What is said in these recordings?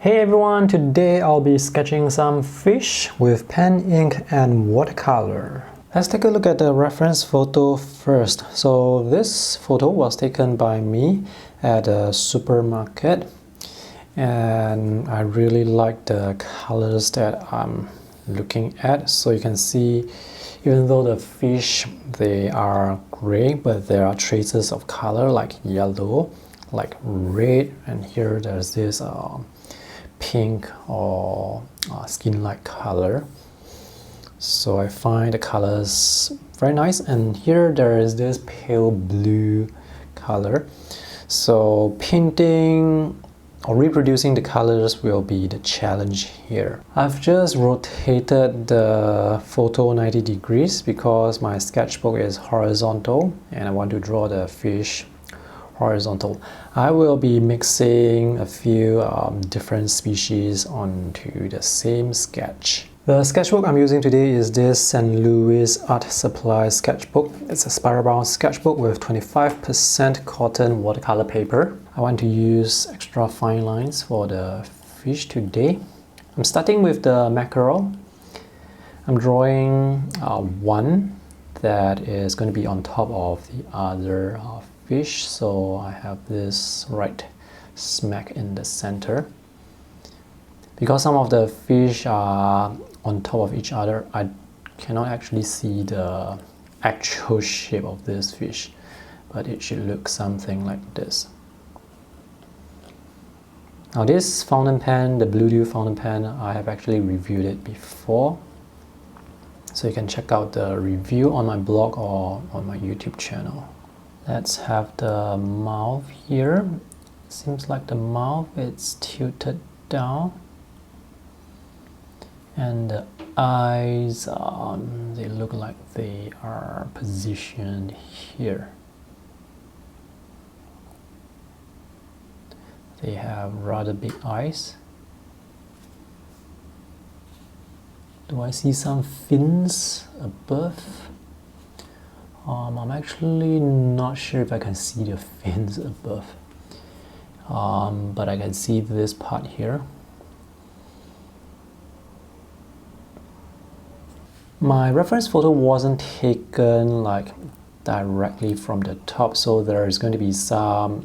Hey everyone, today I'll be sketching some fish with pen, ink and watercolor. Let's take a look at the reference photo first. So this photo was taken by me at a supermarket and I really like the colors that I'm looking at. So you can see even though the fish, they are gray, but there are traces of color like yellow, like red, and here there's this pink or skin-like color. So I find the colors very nice, and here there is this pale blue color. So painting or reproducing the colors will be the challenge here. I've just rotated the photo 90 degrees because my sketchbook is horizontal and I want to draw the fish horizontal. I will be mixing a few different species onto the same sketch. The sketchbook I'm using today is this St. Louis Art Supply sketchbook. It's a spiral bound sketchbook with 25% cotton watercolor paper. I want to use extra fine lines for the fish today. I'm starting with the mackerel. I'm drawing one that is going to be on top of the other fish, so I have this right smack in the center. Because some of the fish are on top of each other, I cannot actually see the actual shape of this fish, but it should look something like this. Now this fountain pen, the Blue Dew fountain pen, I have actually reviewed it before, so you can check out the review on my blog or on my YouTube channel. Let's have the mouth here. Seems like the mouth is tilted down, and the eyes, they look like they are positioned here. They have rather big eyes. Do I see some fins above? I'm actually not sure if I can see the fins above, but I can see this part here. My reference photo wasn't taken like directly from the top, so there is going to be some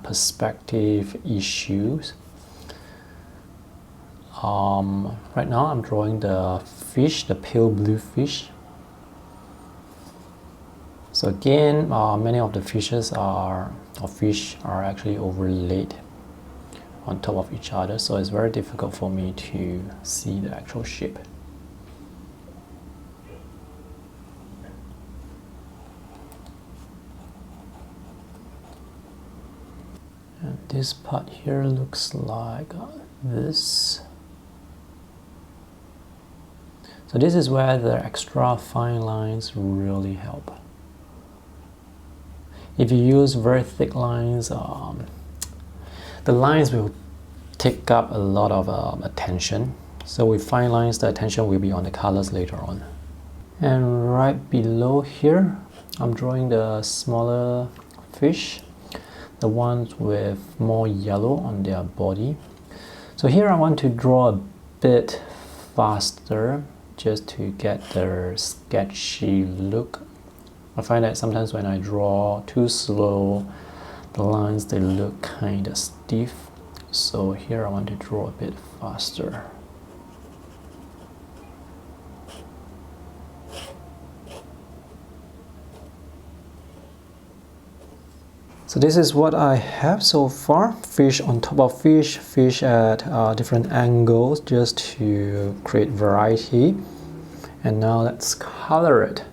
perspective issues. Right now I'm drawing the fish, the pale blue fish. So again, many of the fish are actually overlaid on top of each other, so it's very difficult for me to see the actual shape. And this part here looks like this. So this is where the extra fine lines really help. If you use very thick lines, the lines will take up a lot of attention. So with fine lines, the attention will be on the colors later on. And right below here, I'm drawing the smaller fish, the ones with more yellow on their body. So here I want to draw a bit faster just to get the sketchy look. I find that sometimes when I draw too slow, the lines, they look kind of stiff. So here I want to draw a bit faster. So this is what I have so far. Fish on top of fish, fish at different angles just to create variety. And now let's color it.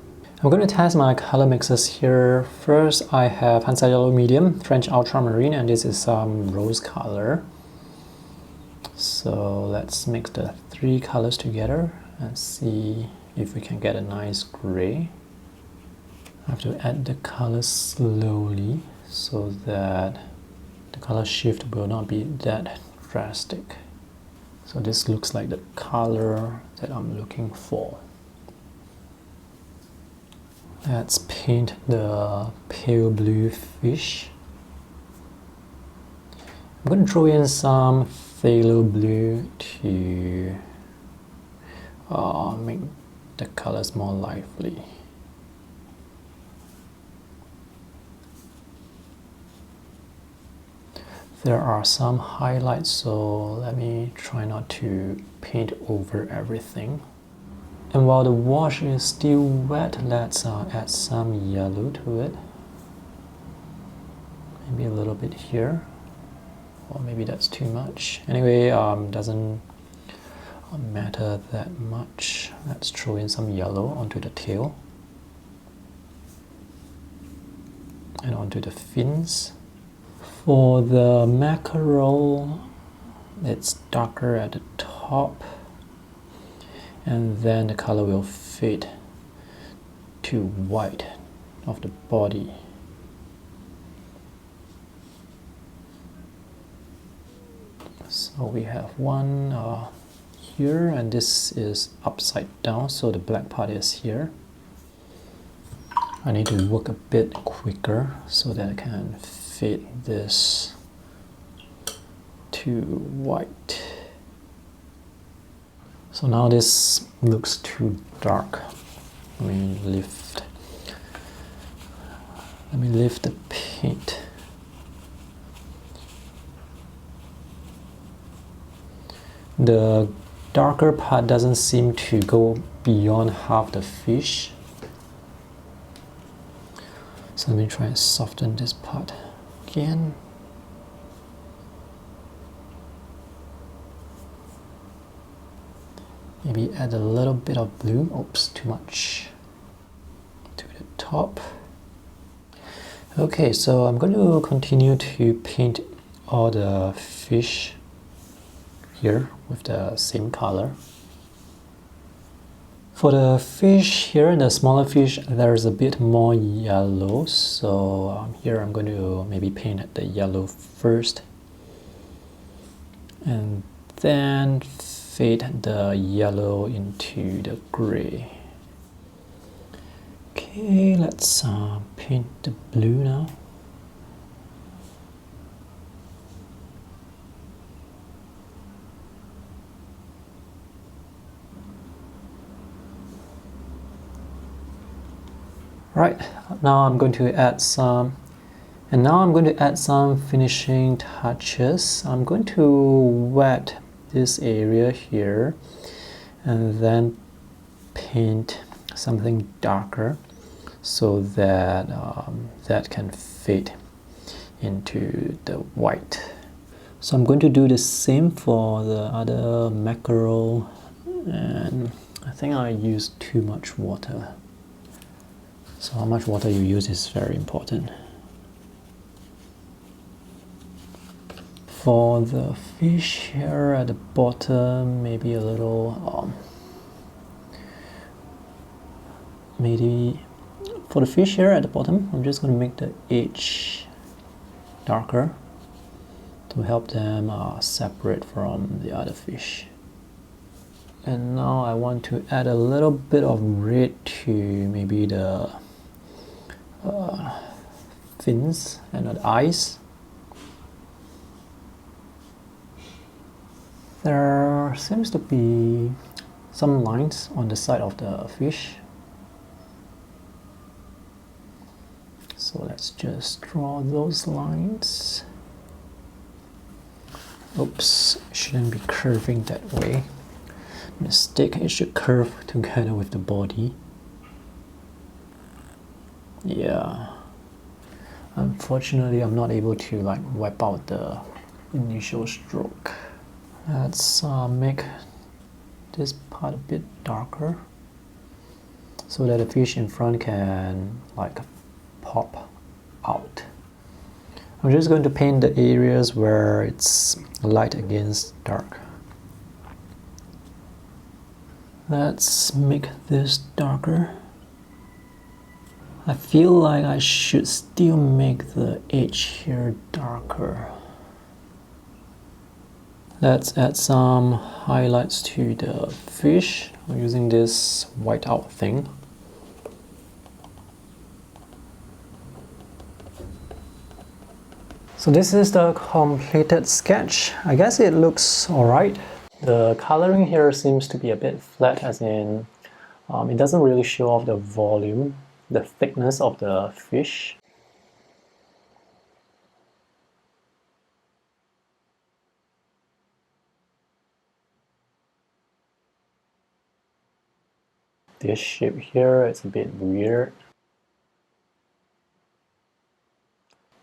I'm going to test my color mixes here. First, I have Hansa Yellow Medium, French Ultramarine, and this is some rose color. So let's mix the three colors together and see if we can get a nice gray. I have to add the colors slowly so that the color shift will not be that drastic. So this looks like the color that I'm looking for. Let's paint the pale blue fish. I'm I'm going to throw in some phthalo blue to make the colors more lively. There are some highlights, so let me try not to paint over everything. And while the wash is still wet, let's add some yellow to it. Maybe a little bit here, or maybe that's too much. Anyway, doesn't matter that much. Let's throw in some yellow onto the tail and onto the fins. For the mackerel, it's darker at the top, and then the color will fade to white of the body. So we have one here, and this is upside down, so the black part is here. I need to work a bit quicker so that I can fade this to white. So now this looks too dark. Let me lift the paint. The darker part doesn't seem to go beyond half the fish. So let me try and soften this part again. Maybe add a little bit of blue. Oops, too much. To the top. Okay, so I'm going to continue to paint all the fish here with the same color. For the fish here, the smaller fish, there's a bit more yellow, so here I'm going to maybe paint the yellow first and then fade the yellow into the gray. Okay, let's paint the blue now. Right, now I'm going to add some finishing touches. I'm going to wet this area here and then paint something darker so that that can fade into the white. So I'm going to do the same for the other mackerel, and I think I used too much water. So how much water you use is very important. For the fish here at the bottom, maybe a little, maybe for the fish here at the bottom, I'm just going to make the edge darker to help them separate from the other fish. And now I want to add a little bit of red to maybe the fins and the eyes. There seems to be some lines on the side of the fish. So let's just draw those lines. Oops, it shouldn't be curving that way. Mistake, it should curve together with the body. Yeah. Unfortunately, I'm not able to wipe out the initial stroke. Let's make this part a bit darker so that the fish in front can pop out. I'm just going to paint the areas where it's light against dark. Let's make this darker. I feel like I should still make the edge here darker. Let's add some highlights to the fish. I'm using this whiteout thing. So this is the completed sketch. I guess it looks alright. The coloring here seems to be a bit flat, as in it doesn't really show off the volume, the thickness of the fish. This shape here is a bit weird.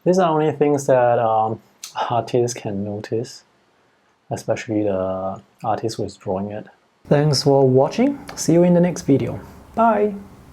These are only things that artists can notice, especially the artist who is drawing it. Thanks for watching. See you in the next video. Bye!